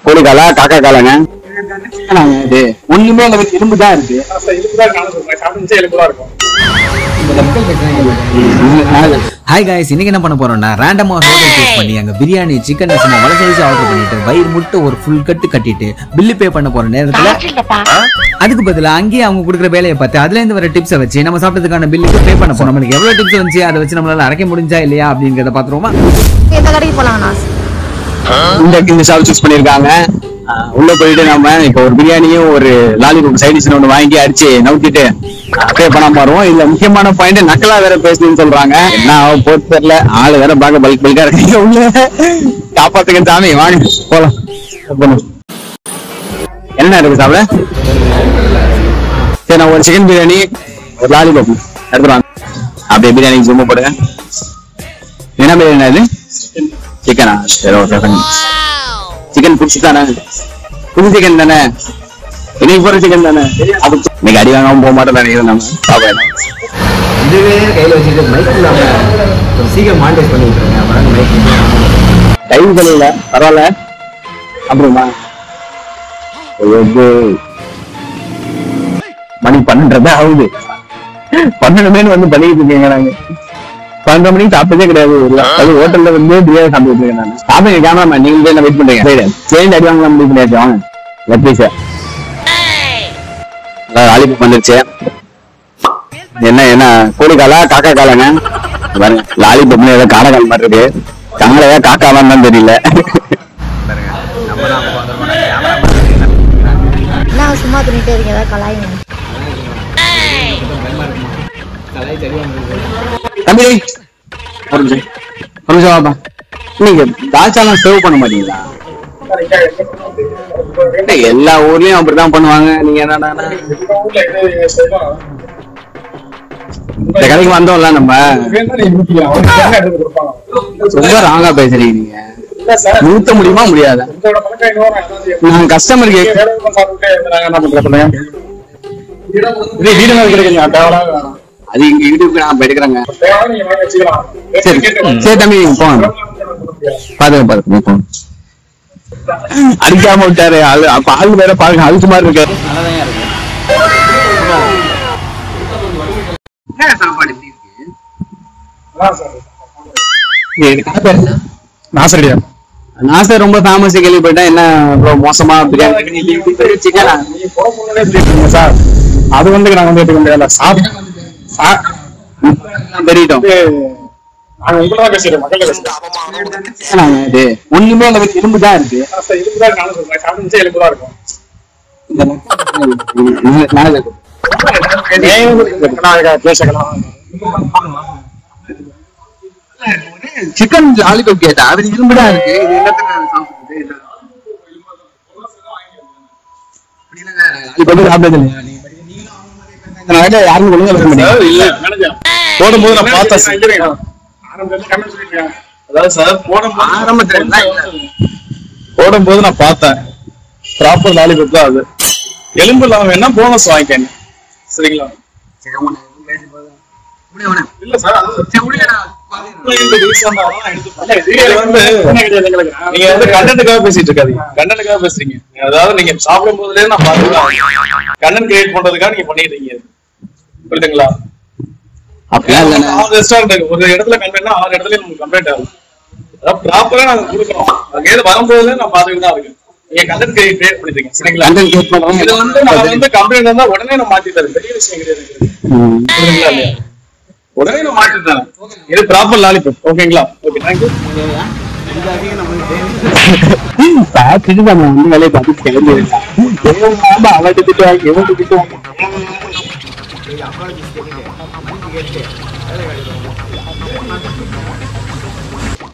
கோழிக்காலா காக்கா காலாங்க இது ஒண்ணுமே எலும்பு தான் இருக்கு. ஹாய் காய்ஸ், இன்னைக்கு என்ன பண்ண போறோம்னா ரேண்டமா ஹோட்டல் சூஸ் பண்ணி அங்க பிரியாணி சிக்கன் ரசம் வள சைஸ் ஆர்டர் பண்ணிட்டு வயிறு முட்டை ஒரு ஃபுல் கட்டு கட்டிட்டு பில்லு பே பண்ண போற நேரத்துல அதுக்கு பதிலா அங்கேயே அவங்க கொடுக்குற வேலையை பார்த்து அதுல இருந்து வர டிப்ஸை வச்சு நம்ம சாப்பிட்டதுக்கான பில்லுக்கு பே பண்ண போறோம். நம்மளுக்கு எவ்வளவு டிப்ஸ் வந்துச்சு அதை வச்சு நம்மளால அரைக்க முடிஞ்சா இல்லையா அப்படிங்கறத பாத்துருவோமா. எந்த கடைக்கு போலாம்? இந்த ஷாப் சூஸ் பண்ணிருக்காங்க. உள்ள போயிட்டு நம்ம இப்ப ஒரு பிரியாணியும் ஒரு லாலிபாப் சைடிஸ் ஒண்ணு வாங்கி அடிச்சு நவுத்திட்டு பே பண்ணாம வருவோம். இதுல முக்கியமான பாயிண்ட் நக்கலா வேற பேசணும்னு சொல்றாங்க. என்ன ஆகும் போட்டு தெரியல. ஆளு வேற பாக்க பல்கா இருக்கீங்க. உள்ள காப்பாத்துக்க சாமி, வாங்க போலாம். என்ன இருக்கு சாப்பிட? சரி, நான் ஒரு சிக்கன் பிரியாணி ஒரு லாலிபாப் எடுத்துருவாங்க. அப்படியே பிரியாணிக்கு ஜூம் போடுங்க. என்ன பிரியாணி அது? சிக்கனா? சரி, ஓகே. சிக்கன் புடிச்சு தானே? புது சிக்கன் தானே? இன்னைக்கு போற சிக்கன் தானே? அது இன்னைக்கு அடி வாங்காம போக மாட்டோம் நினைக்கிறேன் நம்ம. இதுவே கையில வச்சுட்டு மைக்ல சீக்கிரம் மானிட்டைஸ் பண்ணி விட்டுருங்க. டைம் தெரியல, பரவாயில்ல. அப்புறமா மணி 12 ஆகுது. 12 மணி வந்து பண்ணிட்டு இருக்கீங்க. நாங்க 12 மணிக்கு சாப்பிட்டதே கிடையாது. அது ஹோட்டல்ல வந்து பிரியாணி சாப்பிட்டு இருக்கேன். நான் சாப்பிடுங்க. கேமரா நீங்க என்ன வெயிட் பண்றீங்க? சேர்ந்து அடி வாங்கலாம் முடிவு கிடையாது. வாங்க லெப்ட் லாலிபாப் வந்துருச்சு. என்ன கோழிக்காலா காக்கா காலாங்க? பாருங்க, லாலிபாப்னு ஏதோ காடகால் மாதிரி இருக்கு. காலையா காக்காவான்னு தான் தெரியல. சும்மா பண்ணிட்டே இருக்கீங்க, கலாயுங்க. தம்பி ஒரு நிமிஷம் வாப்பா. நீங்க தால்ச்சாலாம் சர்வ் பண்ண மாட்டீங்களா? எல்லா ஊர்லயும் அப்படிதான் பண்ணுவாங்க. நீங்க என்னன்னா இந்த கடைக்கு வந்தோம்ல நம்ம, ரொம்ப ராங்கா பேசுறீங்க. நீங்க நிறுத்த முடியுமா முடியாத? நான் கஸ்டமருக்கு அது இங்க யூடியூப்க்கு நான் எடுக்கிறேங்க. சரி சரி தம்பி, போங்க. பாருங்க போங்க. அடிக்காம விட்டாரு ஆளு. அப்ப ஆள் வேற பாருங்க, அழுத்து மாதிரி இருக்காரு. நாசர் ரொம்ப ஃபேமஸ் கேள்விப்பட்டேன். என்ன மோசமா பிரியாணி சிக்கனா? சார் அது வந்து நாங்க வந்து எடுக்க முடியல. பெரியட்டும் ஒண்ணுமே எலும்பு தான் இருக்கு. சிக்கன் லாலிபாப் கேட்டா அது இரும்பு தான் இருக்கு. யாரும் ஒழுங்கா போடும்போது நான் பார்த்தேன். போடும்போது நான் பார்த்தேன் ப்ராப்பர் லாலிபாப் தான் அது. எலும்பு இல்லாம வேணா போனஸ் வாங்கிக்கேன். சரிங்களா? இல்ல சார், நீங்க வந்து கண்டென்ட்டுக்காக பேசிட்டு இருக்காதீங்க. கண்டென்ட்டுக்காக பேசுறீங்க. அதாவது நீங்க சாப்பிடும் போதுலேயே நான் பாத்துக்கலாம். கண்டென்ட் கிரியேட் பண்றதுக்காக நீங்க பண்ணிட்டு இருக்கீங்க. புரியுதுங்களா? ரெஸ்டாரண்ட் ஒரு இடத்துல கம்ப்ளைண்ட் 6 இடத்துல நமக்கு கம்ப்ளைண்ட் ஆகும். அதாவது ப்ராப்பரா நாங்க கொடுக்கணும். அங்கே வரும்போது நான் பாத்துக்கிட்டு தான் இருக்கேன். நீங்க கண்டென்ட் கிரியேட் பண்ணிருக்கீங்க. சரிங்களா? இது வந்து நான் வந்து கம்ப்ளைண்ட் வந்தா உடனே நான் மாத்தி தரேன். பெரிய விஷயம் கிடையாது. புரியுதுங்களா இல்லையா? உடனே நான் மாத்தி தரேன். இது ப்ராப்பர் லாலிபாப். ஓகேங்களா? Okay, thank you. வேலையை பார்த்து கிளம்பி அவட்டு திட்டுவாங்க, எவட்டு திட்டுவாங்க.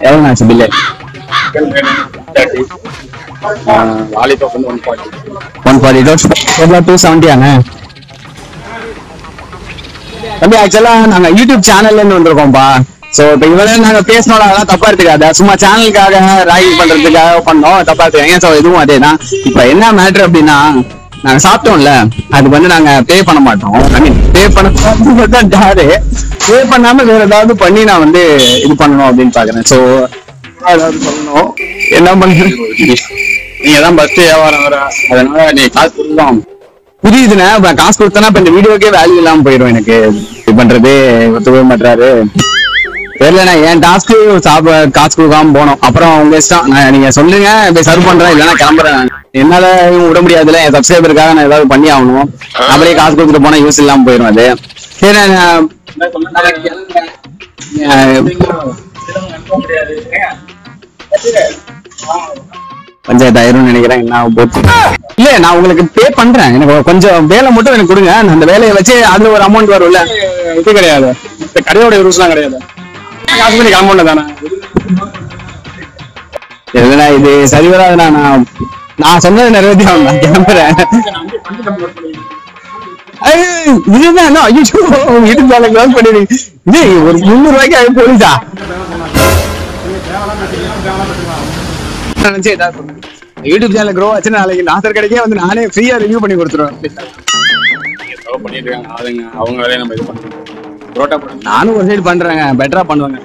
எவ்வளோ ஆச்சு பில்லு? லாலிபாப் வந்து 140 270 தம்பி. ஆக்சுவலா நாங்க யூடியூப் சேனல்ல இருந்து வந்திருக்கோம்பா. சோ இப்ப இவ்வளவு நாங்க பேசணும், அதெல்லாம் தப்பா எடுத்துக்காத. சும்மா சேனலுக்காக ராகிங் பண்றதுக்காக பண்ணோம், தப்பா எடுத்துக்காங்க. ஏன் சார் இதுவும் அதேதான். இப்ப என்ன மேட்ரு அப்படின்னா, நாங்க சாப்பிட்டோம்ல, அதுக்கு வந்து நாங்க பே பண்ண மாட்டோம். ஐ மீன் பே பண்ணாம வேற ஏதாவது பண்ணி நான் வந்து இது பண்ணணும் அப்படின்னு பாக்குறேன். சோ ஏதாவது சொல்லணும், என்ன பண்றது? நீங்க தான் ஃபர்ஸ்ட் வியாபாரம் வர, அதனால நீ காசு கொடுக்கலாம். புரியுதுண்ணா, இப்ப காசு கொடுத்தனா இப்ப இந்த வீடியோக்கே வேல்யூ இல்லாம போயிடும். எனக்கு இது பண்றது ஒத்துக்கவே மாட்டாரு. தெரியலண்ணா, என் டாஸ்க்கு சாப்பிட காசு கொடுக்காம போனோம். அப்புறம் உங்க இஷ்டம், நீங்க சொல்லுங்க போய் சர்வ் பண்றேன், இல்லைன்னா கிளம்புறேன். என்னால விட முடியாதுல்ல, என் சப்ஸ்கிரைபருக்காக நான் ஏதாவது பண்ணி ஆகணும். அப்படியே காசு கொடுத்துட்டு போனா யூஸ் இல்லாம போயிடும் அது. சரி பஞ்சாயத்து ஆயிரம் நினைக்கிறேன். என்ன போச்சு இல்ல, நான் உங்களுக்கு பே பண்றேன். எனக்கு கொஞ்சம் வேலை மட்டும் எனக்கு கொடுங்க. அந்த வேலையை வச்சு அதுல ஒரு அமௌண்ட் வரும்ல. இது கிடையாது, இந்த கடையோட ரூல்ஸ் எல்லாம் கிடையாது. காசு பண்ணி அமௌண்ட் தானே எதுனா இது சரி வராதுண்ணா. நான் சொன்னது நிறைவேற்றி நான் கிளம்புறேன். இதுதான் யூடியூப் சேனல் க்ளோஸ் பண்ணிடுங்க. இது ஒரு 300 ரூபாய்க்கு போலீஸா நினைச்சு ஏதாவது சொல்லுங்க. யூடியூப் சேனல் க்ரோ ஆச்சு, நாளைக்கு நாசர் கடைக்கே வந்து நானே ஃப்ரீயா ரிவ்யூ பண்ணி கொடுத்துருவேன். பண்ணிட்டு இருக்காங்க ஆளுங்க, அவங்க வேலையை நம்ம இது பண்ணுறோம். நானும் ஒரு சைடு பண்றேங்க, பெட்டரா பண்ணுவாங்க.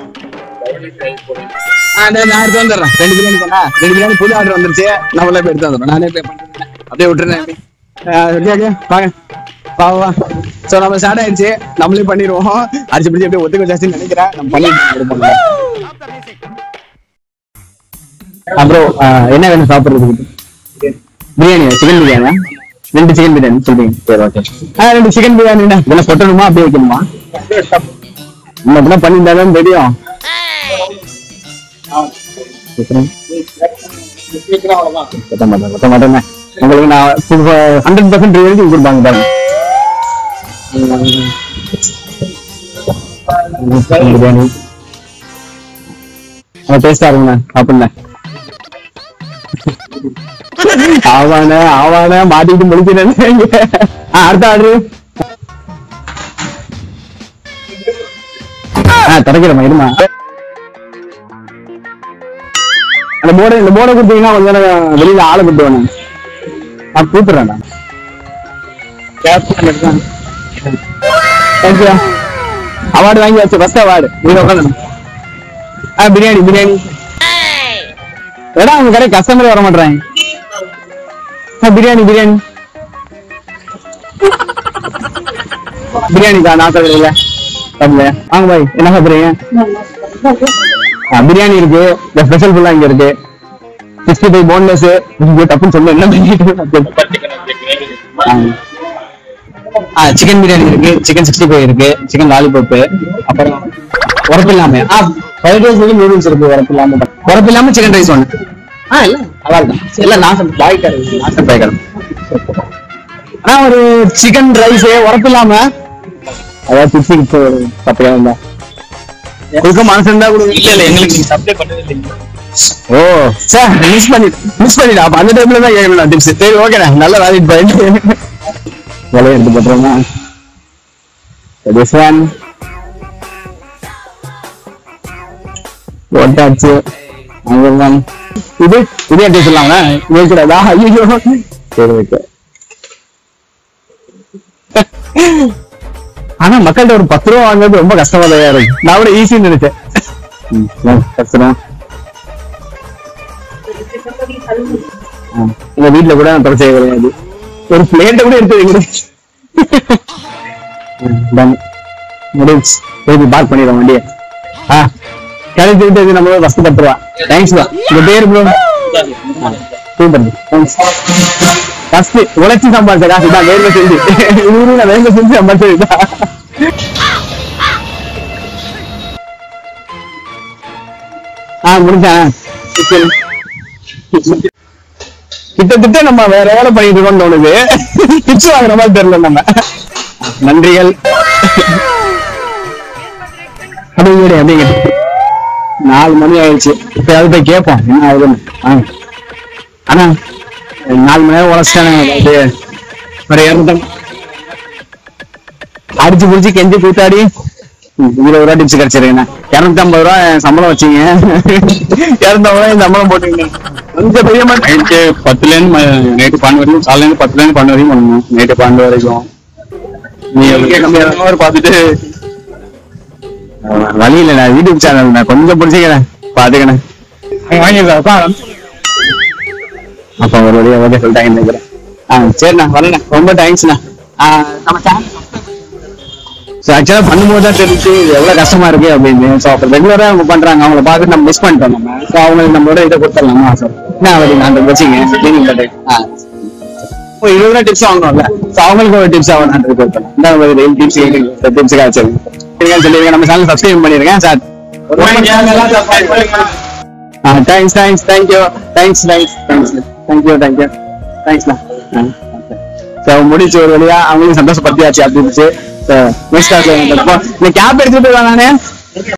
நான் எடுத்து வந்துடுறேன். 2 பிரியாணி பண்ணா 2 பிரியாணி புது ஆர்டர் வந்துருச்சு. நம்மளே போய் எடுத்து வந்துடுறோம். நானே பே பண்றேன், அப்படியே விட்டுறேன். வாங்க வா. சோ நம்ம ஸ்டார்ட் ஆயிடுச்சு, நம்மளே பண்ணிடுவோம். அடிச்சு பிடிச்சி அப்படியே ஒத்துக்க வச்சாச்சுன்னு நினைக்கிறேன். நம்ம பண்ணிட்டு அப்புறம் என்ன வேணும் சாப்பிடுறதுக்கு? பிரியாணி, சிக்கன் பிரியாணியா? 2 சிக்கன் பிரியாணி சொல்றீங்க. சரி ஓகே. 2 சிக்கன் பிரியாணிண்ணா. இதெல்லாம் கொட்டணுமா அப்படியே வைக்கணுமா? நம்ம இப்படிலாம் பண்ணியிருந்தாலும் தெரியும். கொட்ட மாட்டேன். உங்களுக்கு நான் 100% ரிவ்யூ கொடுப்பாங்க பாருங்க. பிரியாணி டேஸ்டா இருக்குண்ணா, சாப்பிடுங்க. ஆவான மாட்டிட்டு முடிக்கிறேன். அடுத்த ஆர்டர் திறக்கிறமா இருமா. அந்த போர்டை கொடுத்தீங்கன்னா கொஞ்சம் வெளியில ஆளை கூட்டு வேணும். நான் கூப்பிடுறேன். அவார்டு வாங்கி வச்சு ஃபர்ஸ்ட் அவார்டு நீங்க உட்காந்து. பிரியாணி பிரியாணி ஏடா உங்க கடை கஸ்டமரே வர மாட்டேறாங்க. பிரியாணி பிரியாணி பிரியாணிக்கா நான் சொல்றேன். வாங்க பாய், என்ன சாப்பிடுறீங்க? பிரியாணி இருக்கு, ஸ்பெஷல் ஃபுல்லா இங்க இருக்கு. 65 போன்லெஸ் தப்புன்னு சொல்ல என்ன சிக்கன் பிரியாணி இருக்கு, சிக்கன் 65 இருக்கு, சிக்கன் லாலிபாப், அப்புறம் உரப்பு இல்லாம ஃப்ரைட் ரைஸ் நூடுல்ஸ் இருக்கு. உரப்பு இல்லாம சிக்கன் ரைஸ் ஒண்ணு. இல்ல நல்லா இருக்கும். இல்ல நாசம் பாய்க்காரு, நாசம் பாய்க்காரு. ஆனா ஒரு சிக்கன் ரைஸ் உரப்பு இல்லாம அதாவது பிப்டி தப்பையா இல்ல கொடுக்க மனசு இருந்தா கூட. இல்ல இல்ல எங்களுக்கு நீங்க சப்ளை பண்ணவே இல்லைங்க. ஓ சார் மிஸ் பண்ணிட்டு அப்ப அந்த டைம்ல தான் கேட்கணும் டிப்ஸ். சரி ஓகேண்ணா, நல்ல வேலிட் பாயிண்ட். வேலையை எடுத்து போட்டுறோமா? போட்டாச்சு. இது இதே டேஸ்ட் இல்லாம வைக்கூடாதா? ஐயோ சரி ஓகே. ஆனா மக்கள்கிட்ட ஒரு 10 ரூபா வாங்குறது ரொம்ப கஷ்டமா தான் இருக்கு. நான் கூட ஈஸின்னு நினைச்சேன். கஷ்டம். எங்க வீட்டுல கூட பிரச்சனை கிடையாது. ஒரு பிளேட்டை கூட எடுத்து வைக்கிறேன். பார்க் பண்ணிடுவோம் வண்டியை. கடைசி விட்டு நம்ம ஃபர்ஸ்ட் 10 ரூபா. தேங்க்ஸ் தான். உங்க பேரு ப்ரோ? Super thanks. ஃபர்ஸ்ட் உழைச்சி சம்பாதிச்ச காசு தான் வேலை செஞ்சு நான் வேலை செஞ்சு சம்பாதிச்சதுதான். முடிஞ்சேன். கிட்டத்தட்ட நம்ம வேற வேலை பண்ணிட்டு இருக்கோம்னு தோணுது. பிச்சு வாங்குற மாதிரி தெரியல நம்ம. நன்றிகள். அப்படிங்க அப்படிங்க. 4 மணி ஆயிடுச்சு. இப்ப அது போய் கேட்போம் என்ன ஆகுதுன்னு. ஆனா 4 மணி நேரம் உழைச்சிட்டானே ஒரு 200 அடிச்சு புடிச்சு கெஞ்சி கூத்தாடி 20 ரூபா டிப்ஸ் கிடைச்சிருக்கேன். 250 ரூபா சம்பளம் வச்சீங்க, 250 ரூபாய் சம்பளம் போட்டுங்க. கொஞ்சம் பெரிய நைட்டு 10ல இருந்து நைட்டு 12 வரைக்கும், காலையில இருந்து 10ல இருந்து 12 வரைக்கும் பண்ணணும். நைட்டு 12 வரைக்கும் நீங்க பாத்துட்டு வழி இல்ல. நான் யூடியூப் சேனல் நான் கொஞ்சம் பிடிச்சிக்கிறேன் பாத்துக்கிறேன். வாங்கிருக்கா அப்ப ஒரு வழியா ஓகே சொல்லிட்டாங்க நினைக்கிறேன். சரிண்ணா வரேண்ணா, ரொம்ப தேங்க்ஸ்ண்ணா. நம்ம சேனல் ஆக்சுவலா பண்ணும்போது தான் தெரிஞ்சு இது எவ்வளவு கஷ்டமா இருக்கு அப்படின்னு. ஸோ அப்போ ரெகுலரா அவங்க பண்றாங்க, அவங்கள பார்த்து நம்ம மிஸ் பண்ணிட்டோம் நம்ம. ஸோ அவங்களுக்கு நம்மளோட இதை கொடுத்துடலாமா சார்? என்ன வரீங்க அந்த வச்சிங்க கிளீனிங் கட்டு 20 டிப்ஸ் வாங்கணும்ல, ஸோ அவங்களுக்கு ஒரு டிப்ஸ் ஆகும் கொடுத்தலாம். இந்த டிப்ஸ் டிப்ஸுக்காக சொல்லிருக்கேன். நம்ம சேனல் சப்ஸ்கிரைப் பண்ணிருக்கேன் sir. Thanks thanks thank you thanks thanks thanks thank you thank you தேங்க்ஸ்ண்ணா. முடிச்சு ஒரு வழியா அவங்களுக்கு சந்தோஷப்படுத்தியாச்சு. அப்படி இருந்துச்சு. இந்த கேப் எடுத்துட்டு போய் நானே